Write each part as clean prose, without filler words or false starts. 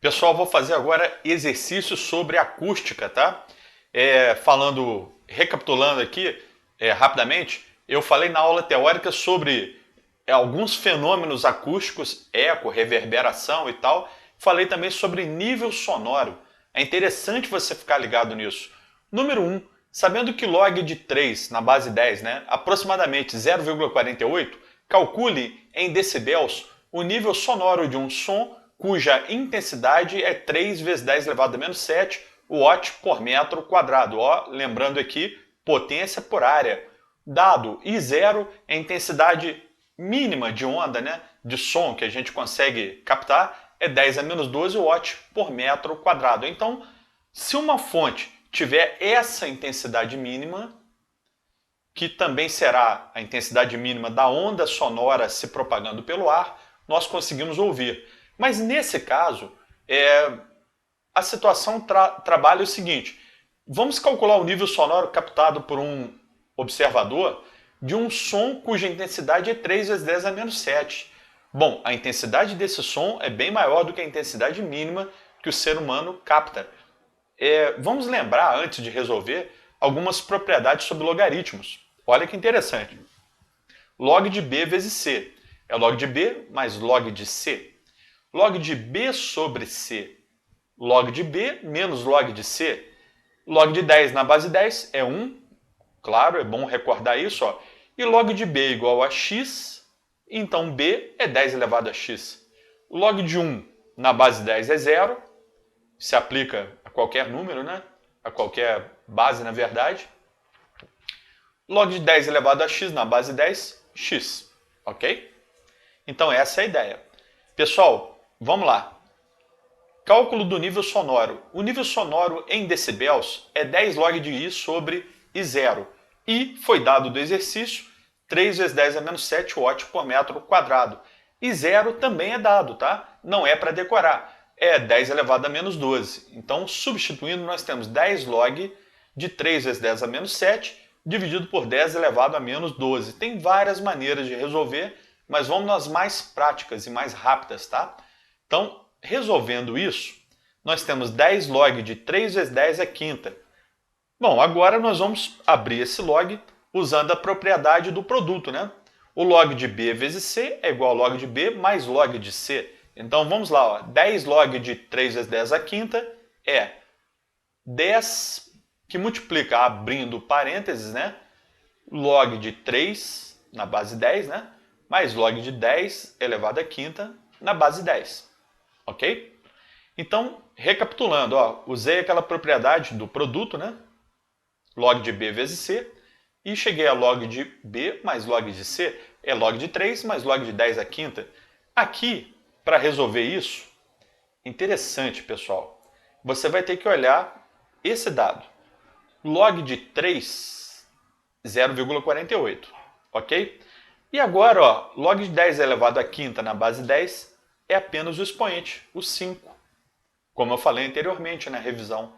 Pessoal, vou fazer agora exercícios sobre acústica, tá? Recapitulando aqui rapidamente, eu falei na aula teórica sobre alguns fenômenos acústicos, eco, reverberação e tal. Falei também sobre nível sonoro. É interessante você ficar ligado nisso. Número 1, sabendo que log de 3 na base 10, né, aproximadamente 0,48, calcule em decibéis o nível sonoro de um som cuja intensidade é 3 vezes 10 elevado a menos 7 watt por metro quadrado. Ó, lembrando aqui, potência por área. Dado I0 é a intensidade mínima de onda, né, de som que a gente consegue captar, é 10 a menos 12 watt por metro quadrado. Então, se uma fonte tiver essa intensidade mínima, que também será a intensidade mínima da onda sonora se propagando pelo ar, nós conseguimos ouvir. Mas nesse caso, a situação trabalha o seguinte: vamos calcular o nível sonoro captado por um observador de um som cuja intensidade é 3 vezes 10 a menos 7. Bom, a intensidade desse som é bem maior do que a intensidade mínima que o ser humano capta. Vamos lembrar, antes de resolver, algumas propriedades sobre logaritmos. Olha que interessante. Log de B vezes C é log de B mais log de C. Log de B sobre C, log de B menos log de C. Log de 10 na base 10 é 1, claro, é bom recordar isso. Ó. E log de B igual a x, então B é 10 elevado a x. Log de 1 na base 10 é 0, se aplica a qualquer número, né? A qualquer base, na verdade. Log de 10 elevado a x na base 10, x, ok? Então essa é a ideia. Pessoal, vamos lá. Cálculo do nível sonoro. O nível sonoro em decibéis é 10 log de I sobre I0. I foi dado do exercício 3 vezes 10 a menos 7 watt por metro quadrado. I0 também é dado, tá? Não é para decorar. É 10 elevado a menos 12. Então, substituindo, nós temos 10 log de 3 vezes 10 a menos 7 dividido por 10 elevado a menos 12. Tem várias maneiras de resolver, mas vamos nas mais práticas e mais rápidas, tá? Então, resolvendo isso, nós temos 10 log de 3 vezes 10 é quinta. Bom, agora nós vamos abrir esse log usando a propriedade do produto, né? O log de B vezes C é igual ao log de B mais log de C. Então vamos lá, ó. 10 log de 3 vezes 10 à quinta é 10 que multiplica, abrindo parênteses, né? Log de 3 na base 10, né? Mais log de 10 elevado à quinta na base 10. Ok? Então, recapitulando, ó, usei aquela propriedade do produto, né? Log de B vezes C, e cheguei a log de B mais log de C, é log de 3 mais log de 10 à quinta. Aqui, para resolver isso, interessante, pessoal, você vai ter que olhar esse dado. Log de 3, 0,48, ok? E agora, ó, log de 10 elevado à quinta na base 10 é apenas o expoente, o 5, como eu falei anteriormente na revisão.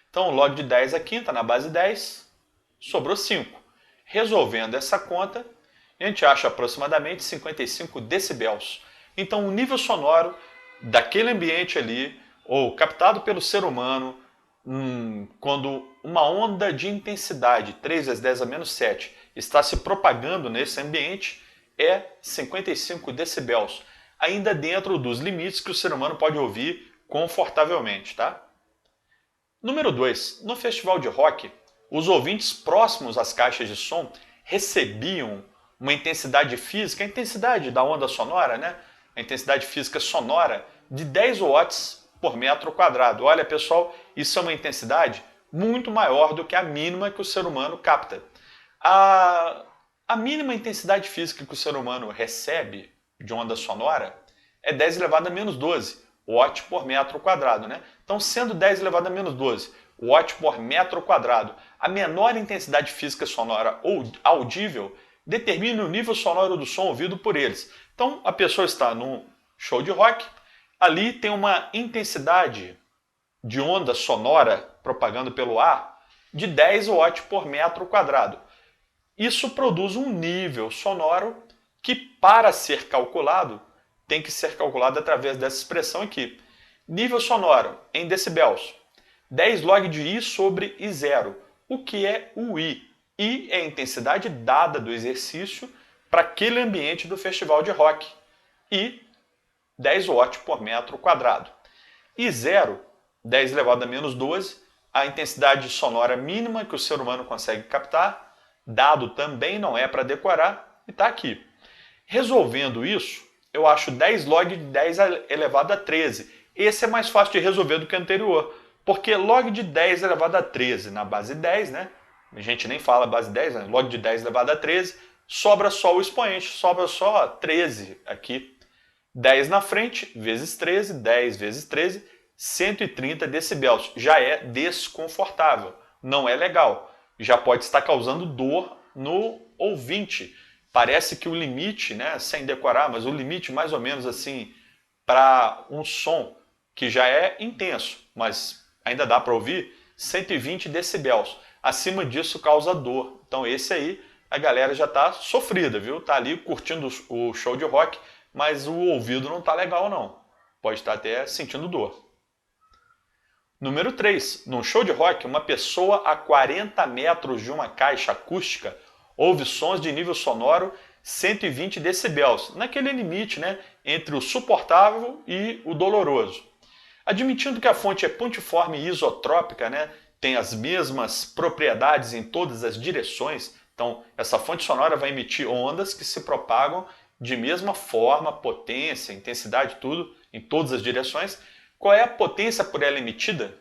Então, log de 10 à quinta na base 10 sobrou 5. Resolvendo essa conta, a gente acha aproximadamente 55 decibéis. Então, o nível sonoro daquele ambiente ali, ou captado pelo ser humano, quando uma onda de intensidade 3 vezes 10 a menos 7 está se propagando nesse ambiente, é 55 decibéis, ainda dentro dos limites que o ser humano pode ouvir confortavelmente, tá? Número 2. No festival de rock, os ouvintes próximos às caixas de som recebiam uma intensidade física, a intensidade da onda sonora, né? A intensidade física sonora de 10 watts por metro quadrado. Olha, pessoal, isso é uma intensidade muito maior do que a mínima que o ser humano capta. A mínima intensidade física que o ser humano recebe de onda sonora é 10 elevado a menos 12 watt por metro quadrado, né? Então, sendo 10 elevado a menos 12 watt por metro quadrado a menor intensidade física sonora ou audível, determina o nível sonoro do som ouvido por eles. Então, a pessoa está num show de rock, ali tem uma intensidade de onda sonora propagando pelo ar de 10 watts por metro quadrado. Isso produz um nível sonoro que, para ser calculado, tem que ser calculado através dessa expressão aqui. Nível sonoro em decibéis. 10 log de I sobre I0. O que é o I? I é a intensidade dada do exercício para aquele ambiente do festival de rock. I, 10 watts por metro quadrado. I0, 10 elevado a menos 12, a intensidade sonora mínima que o ser humano consegue captar. Dado também não é para decorar e está aqui. Resolvendo isso, eu acho 10 log de 10 elevado a 13. Esse é mais fácil de resolver do que o anterior, porque log de 10 elevado a 13 na base 10, né? A gente nem fala base 10, né? Log de 10 elevado a 13, sobra só o expoente, sobra só 13 aqui. 10 na frente, vezes 13, 10 vezes 13, 130 decibéis. Já é desconfortável, não é legal. Já pode estar causando dor no ouvinte. Parece que o limite, né, sem decorar, mas o limite mais ou menos assim, para um som que já é intenso, mas ainda dá para ouvir, 120 decibéis. Acima disso causa dor. Então esse aí, a galera já está sofrida, viu? Tá ali curtindo o show de rock, mas o ouvido não está legal não. Pode estar até sentindo dor. Número 3. Num show de rock, uma pessoa a 40 metros de uma caixa acústica ouve sons de nível sonoro 120 decibéis, naquele limite, né, entre o suportável e o doloroso. Admitindo que a fonte é pontiforme e isotrópica, né, tem as mesmas propriedades em todas as direções, então essa fonte sonora vai emitir ondas que se propagam de mesma forma, potência, intensidade, tudo, em todas as direções. Qual é a potência por ela emitida?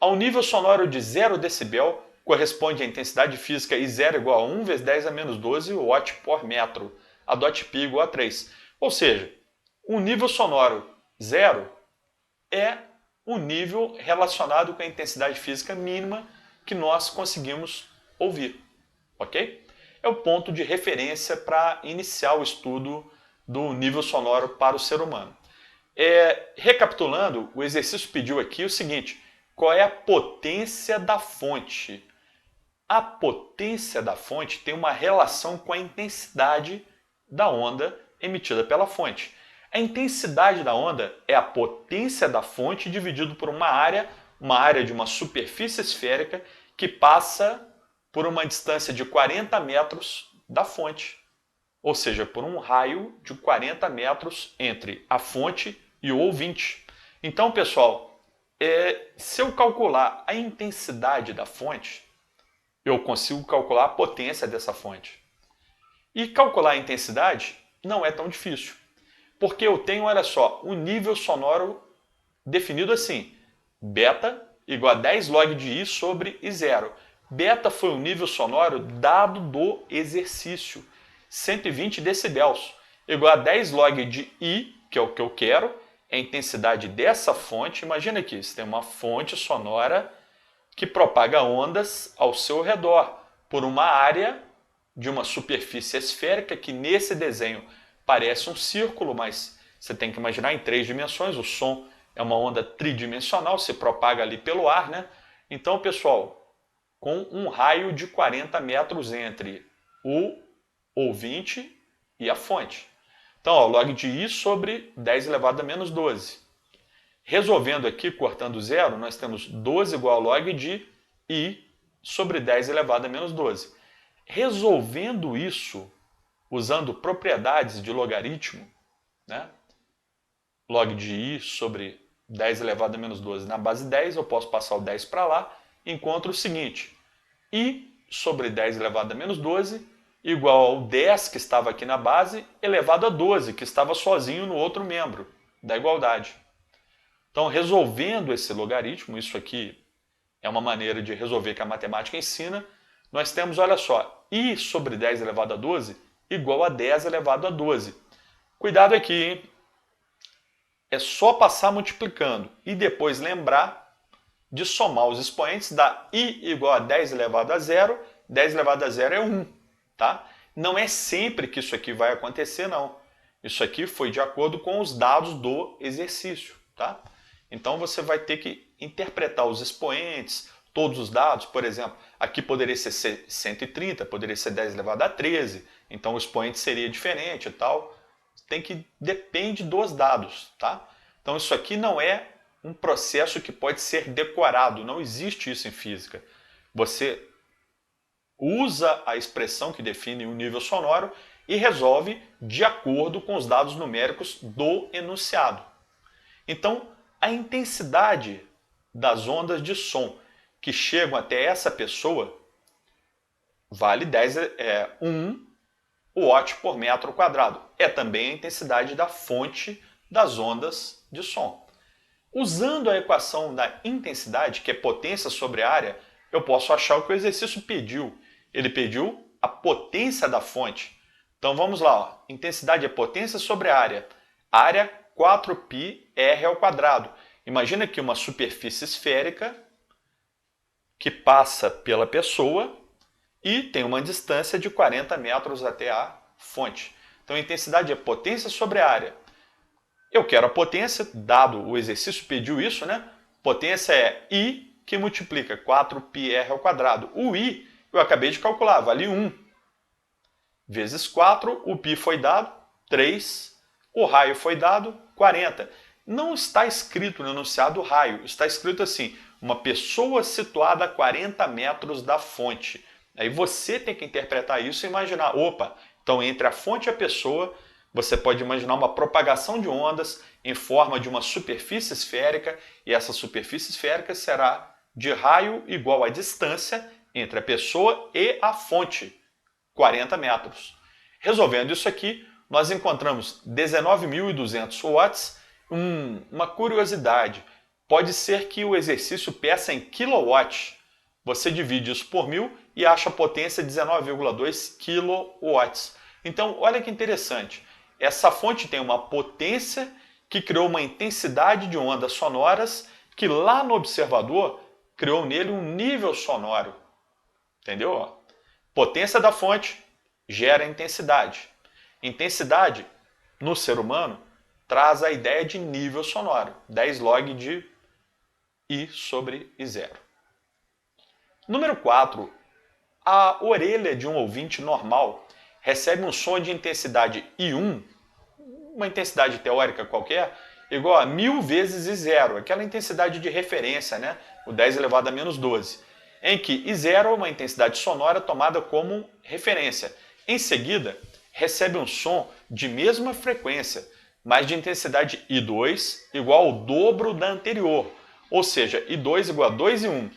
Ao nível sonoro de 0 decibel, corresponde à intensidade física I0 igual a 1 vezes 10 a menos 12 watt por metro, a dot-pi igual a 3. Ou seja, o nível sonoro 0 é o nível relacionado com a intensidade física mínima que nós conseguimos ouvir, ok? É o ponto de referência para iniciar o estudo do nível sonoro para o ser humano. Recapitulando, o exercício pediu aqui o seguinte: qual é a potência da fonte? A potência da fonte tem uma relação com a intensidade da onda emitida pela fonte. A intensidade da onda é a potência da fonte dividido por uma área de uma superfície esférica que passa por uma distância de 40 metros da fonte. Ou seja, por um raio de 40 metros entre a fonte e o ouvinte. Então, pessoal, se eu calcular a intensidade da fonte, eu consigo calcular a potência dessa fonte. E calcular a intensidade não é tão difícil, porque eu tenho, olha só, um nível sonoro definido assim: beta igual a 10 log de I sobre I0. Beta foi o nível sonoro dado do exercício, 120 decibéis, igual a 10 log de I, que é o que eu quero, é a intensidade dessa fonte. Imagina aqui, você tem uma fonte sonora que propaga ondas ao seu redor por uma área de uma superfície esférica que nesse desenho parece um círculo, mas você tem que imaginar em 3 dimensões. O som é uma onda tridimensional, se propaga ali pelo ar, né? Então, pessoal, com um raio de 40 metros entre o ouvinte e a fonte. Então, ó, log de I sobre 10 elevado a menos 12. Resolvendo aqui, cortando zero, nós temos 12 igual a log de I sobre 10 elevado a menos 12. Resolvendo isso, usando propriedades de logaritmo, né? Log de I sobre 10 elevado a menos 12 na base 10, eu posso passar o 10 para lá, encontro o seguinte: I sobre 10 elevado a menos 12 igual ao 10 que estava aqui na base, elevado a 12, que estava sozinho no outro membro da igualdade. Então, resolvendo esse logaritmo, isso aqui é uma maneira de resolver que a matemática ensina, nós temos, olha só, I sobre 10 elevado a 12 igual a 10 elevado a 12. Cuidado aqui, hein? É só passar multiplicando e depois lembrar de somar os expoentes, dá I igual a 10 elevado a 0, 10 elevado a 0 é 1, tá? Não é sempre que isso aqui vai acontecer, não. Isso aqui foi de acordo com os dados do exercício, tá? Então você vai ter que interpretar os expoentes, todos os dados. Por exemplo, aqui poderia ser 130, poderia ser 10 elevado a 13, então o expoente seria diferente e tal. Depende dos dados, tá? Então isso aqui não é um processo que pode ser decorado, não existe isso em física. Você usa a expressão que define o nível sonoro e resolve de acordo com os dados numéricos do enunciado. Então, a intensidade das ondas de som que chegam até essa pessoa vale 1 watt por metro quadrado. É também a intensidade da fonte das ondas de som. Usando a equação da intensidade, que é potência sobre área, eu posso achar o que o exercício pediu. Ele pediu a potência da fonte. Então vamos lá, ó. Intensidade é potência sobre área. Área 4πr ao quadrado. Imagina aqui uma superfície esférica que passa pela pessoa e tem uma distância de 40 metros até a fonte. Então a intensidade é potência sobre área. Eu quero a potência, dado o exercício pediu isso, né? Potência é I que multiplica 4πr ao quadrado. O I eu acabei de calcular, vale 1. Vezes 4, o π foi dado, 3. O raio foi dado, 40. Não está escrito no enunciado raio, está escrito assim, uma pessoa situada a 40 metros da fonte. Aí você tem que interpretar isso e imaginar, opa, então entre a fonte e a pessoa, você pode imaginar uma propagação de ondas em forma de uma superfície esférica, e essa superfície esférica será de raio igual à distância entre a pessoa e a fonte, 40 metros. Resolvendo isso aqui, nós encontramos 19.200 watts. Uma curiosidade, pode ser que o exercício peça em kilowatt. Você divide isso por 1.000 e acha a potência 19,2 kW. Então, olha que interessante. Essa fonte tem uma potência que criou uma intensidade de ondas sonoras que lá no observador criou nele um nível sonoro. Entendeu? Potência da fonte gera intensidade. Intensidade, no ser humano, traz a ideia de nível sonoro. 10 log de I sobre I0. Número 4. A orelha de um ouvinte normal recebe um som de intensidade I1, uma intensidade teórica qualquer, igual a 1000 vezes I0, aquela intensidade de referência, né? O 10 elevado a menos 12, em que I0 é uma intensidade sonora tomada como referência. Em seguida, recebe um som de mesma frequência, mas de intensidade I2 igual ao dobro da anterior, ou seja, I2 igual a 2 e 1.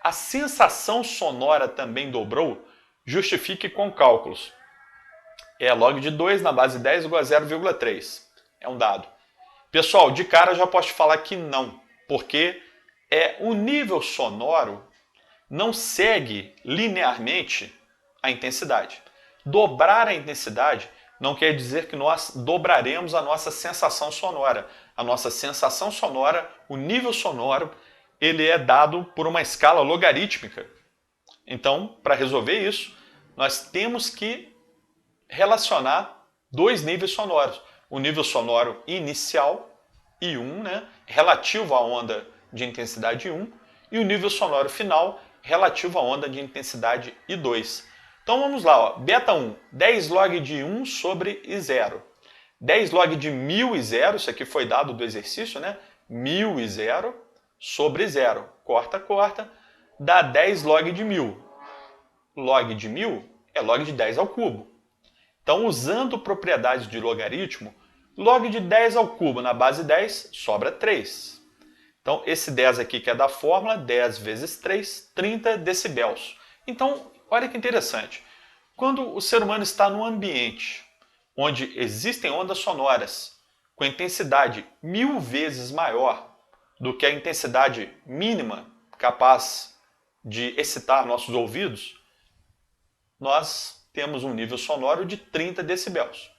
A sensação sonora também dobrou? Justifique com cálculos. É log de 2 na base 10 igual a 0,3. É um dado. Pessoal, de cara já posso te falar que não, porque o nível sonoro não segue linearmente a intensidade. Dobrar a intensidade não quer dizer que nós dobraremos a nossa sensação sonora. A nossa sensação sonora, o nível sonoro, ele é dado por uma escala logarítmica. Então, para resolver isso, nós temos que relacionar dois níveis sonoros. O nível sonoro inicial, I1, né, relativo à onda de intensidade I1, e o nível sonoro final, relativo à onda de intensidade I2. Então vamos lá, ó. Beta 1, 10 log de 1 sobre I0. 10 log de 1000 I0, isso aqui foi dado do exercício, né? 1000 I0 sobre 0. Corta, corta, dá 10 log de 1000. Log de 1000 é log de 10 ao cubo. Então, usando propriedades de logaritmo, log de 10 ao cubo na base 10 sobra 3. Então, esse 10 aqui que é da fórmula, 10 vezes 3, 30 decibéis. Então, olha que interessante. Quando o ser humano está num ambiente onde existem ondas sonoras com intensidade 1000 vezes maior do que a intensidade mínima capaz de excitar nossos ouvidos, nós temos um nível sonoro de 30 decibéis.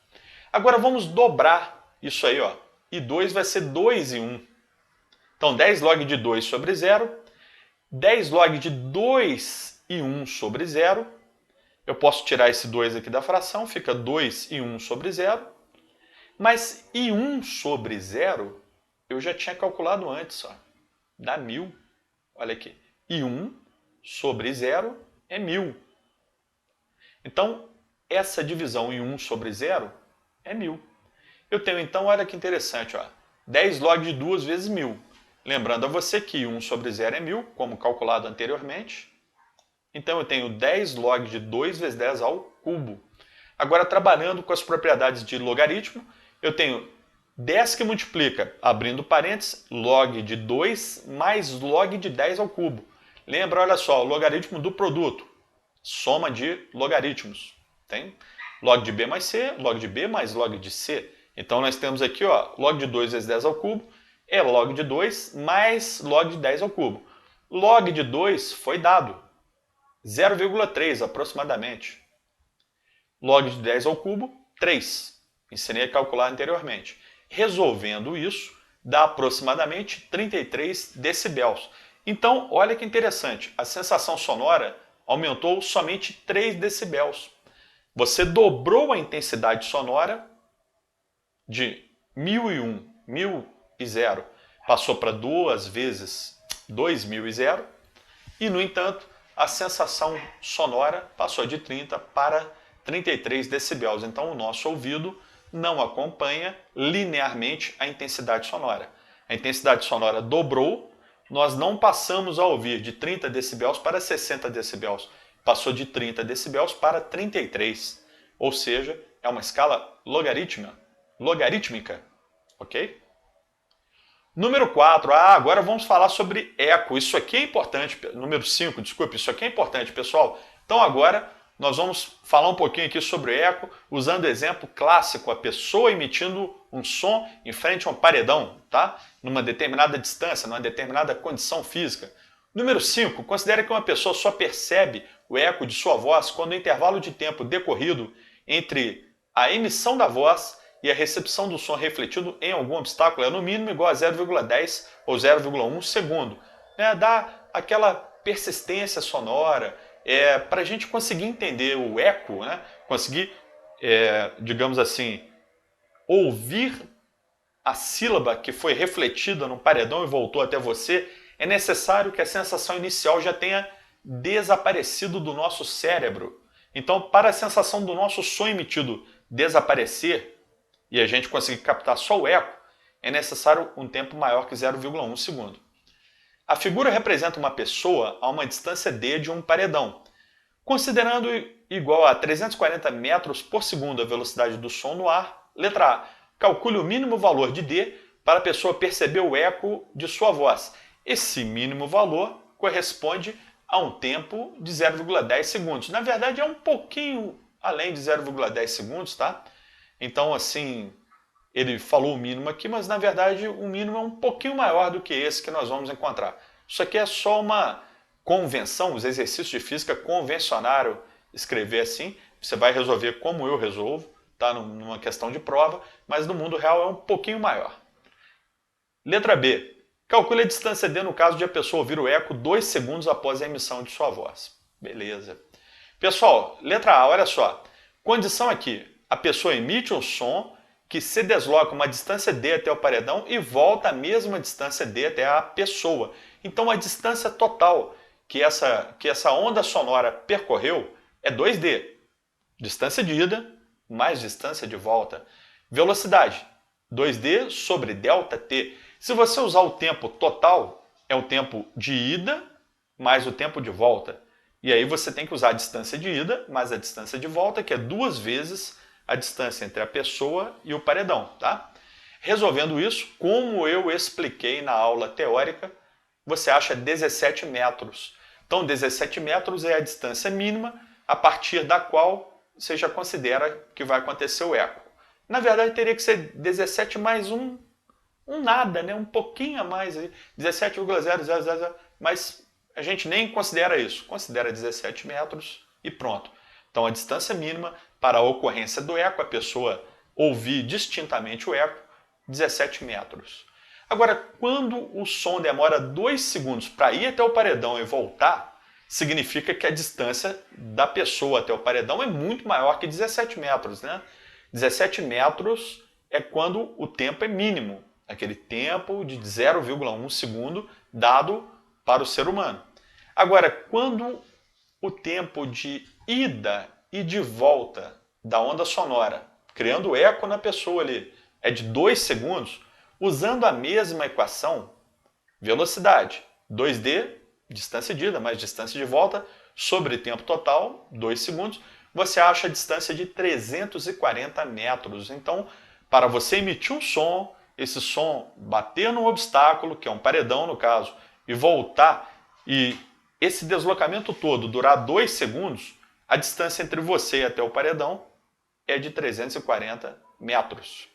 Agora vamos dobrar isso aí, ó. I2 vai ser 2 e 1. Então 10 log de 2 sobre 0, 10 log de 2 e 1 sobre 0. Eu posso tirar esse 2 aqui da fração, fica 2 e 1 sobre 0. Mas I1 sobre 0 eu já tinha calculado antes, ó. Dá 1000. Olha aqui. I1 sobre 0 é 1000. Então, essa divisão em 1 sobre 0 é 1000. Eu tenho então, olha que interessante, ó, 10 log de 2 vezes 1000. Lembrando a você que 1 sobre 0 é 1000, como calculado anteriormente. Então eu tenho 10 log de 2 vezes 10 ao cubo. Agora, trabalhando com as propriedades de logaritmo, eu tenho 10 que multiplica, abrindo parênteses, log de 2 mais log de 10 ao cubo. Lembra, olha só, o logaritmo do produto, soma de logaritmos. Tem log de b mais c, log de b mais log de c. Então nós temos aqui, ó, log de 2 vezes 10 ao cubo é log de 2 mais log de 10 ao cubo. Log de 2 foi dado, 0,3 aproximadamente. Log de 10 ao cubo, 3. Ensinei a calcular anteriormente. Resolvendo isso, dá aproximadamente 33 decibéis. Então, olha que interessante, a sensação sonora aumentou somente 3 decibéis. Você dobrou a intensidade sonora de 1001, 1000, passou para 2 vezes 2000, e, no entanto, a sensação sonora passou de 30 para 33 decibéis. Então, o nosso ouvido não acompanha linearmente a intensidade sonora. A intensidade sonora dobrou, nós não passamos a ouvir de 30 decibéis para 60 decibéis. Passou de 30 decibéis para 33. Ou seja, é uma escala logarítmica. Ok? Número 4, agora vamos falar sobre eco. Isso aqui é importante. Número 5, desculpe, isso aqui é importante, pessoal. Então agora nós vamos falar um pouquinho aqui sobre eco, usando o exemplo clássico, a pessoa emitindo um som em frente a um paredão, tá? Numa determinada distância, numa determinada condição física. Número 5, considere que uma pessoa só percebe o eco de sua voz quando o intervalo de tempo decorrido entre a emissão da voz e a recepção do som refletido em algum obstáculo é no mínimo igual a 0,10 ou 0,1 segundo. Dá aquela persistência sonora, para a gente conseguir entender o eco, né? Conseguir, digamos assim, ouvir a sílaba que foi refletida no paredão e voltou até você, é necessário que a sensação inicial já tenha desaparecido do nosso cérebro. Então, para a sensação do nosso som emitido desaparecer e a gente conseguir captar só o eco, é necessário um tempo maior que 0,1 segundo. A figura representa uma pessoa a uma distância d de um paredão. Considerando igual a 340 metros por segundo a velocidade do som no ar, letra A, calcule o mínimo valor de d para a pessoa perceber o eco de sua voz. Esse mínimo valor corresponde a um tempo de 0,10 segundos. Na verdade, é um pouquinho além de 0,10 segundos, tá? Então, assim, ele falou o mínimo aqui, mas na verdade o mínimo é um pouquinho maior do que esse que nós vamos encontrar. Isso aqui é só uma convenção, os exercícios de física convencionaram escrever assim. Você vai resolver como eu resolvo, tá? Numa questão de prova, mas no mundo real é um pouquinho maior. Letra B. Calcule a distância d no caso de a pessoa ouvir o eco 2 segundos após a emissão de sua voz. Beleza. Pessoal, letra A, olha só. Condição aqui. A pessoa emite um som que se desloca uma distância d até o paredão e volta a mesma distância d até a pessoa. Então a distância total que essa onda sonora percorreu é 2d. Distância de ida mais distância de volta. Velocidade, 2d sobre ΔT. Se você usar o tempo total, é o tempo de ida mais o tempo de volta. E aí você tem que usar a distância de ida mais a distância de volta, que é 2 vezes a distância entre a pessoa e o paredão, tá? Resolvendo isso, como eu expliquei na aula teórica, você acha 17 metros. Então, 17 metros é a distância mínima a partir da qual você já considera que vai acontecer o eco. Na verdade, teria que ser 17 mais um nada, né? Um pouquinho a mais, 17,000, mas a gente nem considera isso. Considera 17 metros e pronto. Então, a distância mínima para a ocorrência do eco, a pessoa ouvir distintamente o eco, 17 metros. Agora, quando o som demora 2 segundos para ir até o paredão e voltar, significa que a distância da pessoa até o paredão é muito maior que 17 metros, né? 17 metros é quando o tempo é mínimo, aquele tempo de 0,1 segundo dado para o ser humano. Agora, quando o tempo de ida e de volta da onda sonora, criando eco na pessoa ali, é de 2 segundos, usando a mesma equação, Velocidade, 2D, distância de ida mais distância de volta, sobre tempo total, 2 segundos, você acha a distância de 340 metros. Então, para você emitir um som, esse som bater num obstáculo, que é um paredão no caso, e voltar, e esse deslocamento todo durar 2 segundos, a distância entre você e até o paredão é de 340 metros.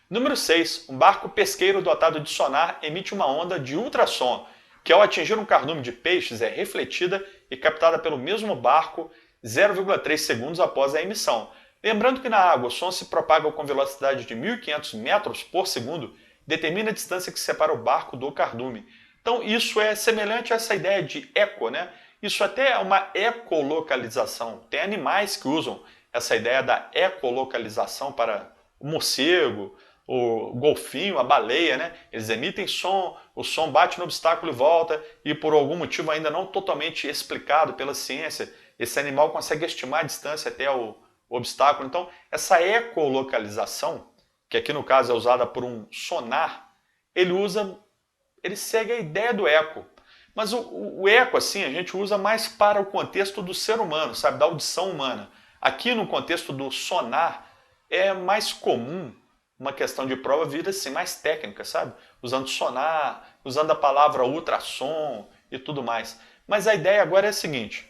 Número 6. Um barco pesqueiro dotado de sonar emite uma onda de ultrassom, que ao atingir um cardume de peixes é refletida e captada pelo mesmo barco 0,3 segundos após a emissão. Lembrando que na água o som se propaga com velocidade de 1.500 metros por segundo, determina a distância que separa o barco do cardume. Então isso é semelhante a essa ideia de eco, né? Isso até é uma ecolocalização. Tem animais que usam essa ideia da ecolocalização para o morcego, o golfinho, a baleia, né? Eles emitem som, o som bate no obstáculo e volta, e por algum motivo ainda não totalmente explicado pela ciência, esse animal consegue estimar a distância até o obstáculo. Então, essa ecolocalização, que aqui no caso é usada por um sonar, ele segue a ideia do eco. Mas o eco, assim, a gente usa mais para o contexto do ser humano, sabe, da audição humana. Aqui no contexto do sonar, é mais comum uma questão de prova vir assim, mais técnica, sabe? Usando sonar, usando a palavra ultrassom e tudo mais. Mas a ideia agora é a seguinte: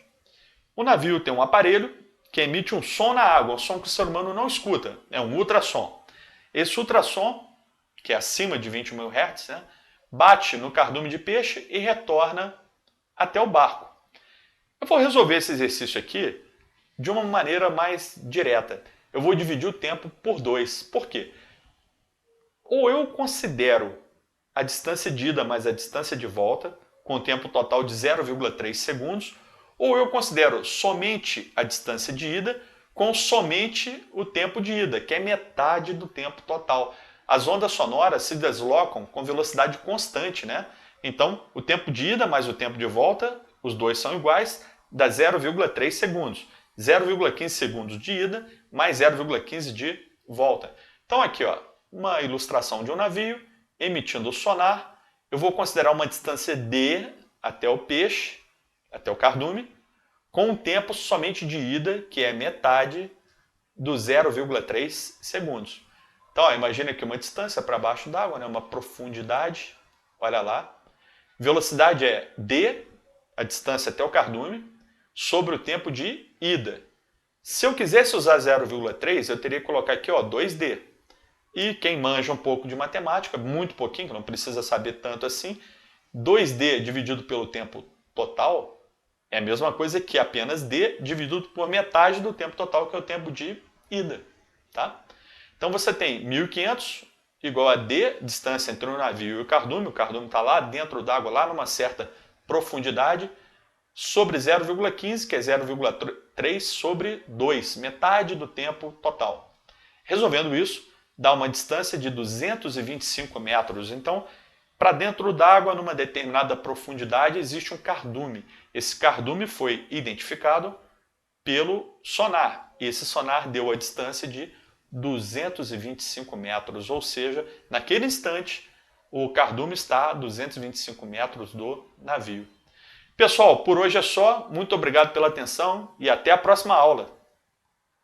o navio tem um aparelho que emite um som na água, um som que o ser humano não escuta, é um ultrassom. Esse ultrassom, que é acima de 20.000 Hz, né, bate no cardume de peixe e retorna até o barco. Eu vou resolver esse exercício aqui de uma maneira mais direta. Eu vou dividir o tempo por 2. Por quê? Ou eu considero a distância de ida mais a distância de volta, com o tempo total de 0,3 segundos, ou eu considero somente a distância de ida com somente o tempo de ida, que é metade do tempo total. As ondas sonoras se deslocam com velocidade constante, né? Então, o tempo de ida mais o tempo de volta, os dois são iguais, dá 0,3 segundos. 0,15 segundos de ida mais 0,15 de volta. Então aqui, ó, uma ilustração de um navio emitindo o sonar. Eu vou considerar uma distância d até o peixe, até o cardume, com um tempo somente de ida, que é metade do 0,3 segundos. Então, ó, imagina aqui uma distância para baixo d'água, né, uma profundidade, olha lá. Velocidade é d, a distância até o cardume, sobre o tempo de ida. Se eu quisesse usar 0,3, eu teria que colocar aqui, ó, 2D. E quem manja um pouco de matemática, muito pouquinho, que não precisa saber tanto assim, 2D dividido pelo tempo total é a mesma coisa que apenas D dividido por metade do tempo total, que é o tempo de ida. Tá? Então você tem 1.500 igual a D, distância entre o navio e o cardume está lá dentro d'água, lá numa certa profundidade, sobre 0,15, que é 0,3 sobre 2, metade do tempo total. Resolvendo isso, dá uma distância de 225 metros. Então, para dentro d'água, numa determinada profundidade, existe um cardume. Esse cardume foi identificado pelo sonar. E esse sonar deu a distância de 225 metros, ou seja, naquele instante, o cardume está a 225 metros do navio. Pessoal, por hoje é só. Muito obrigado pela atenção e até a próxima aula.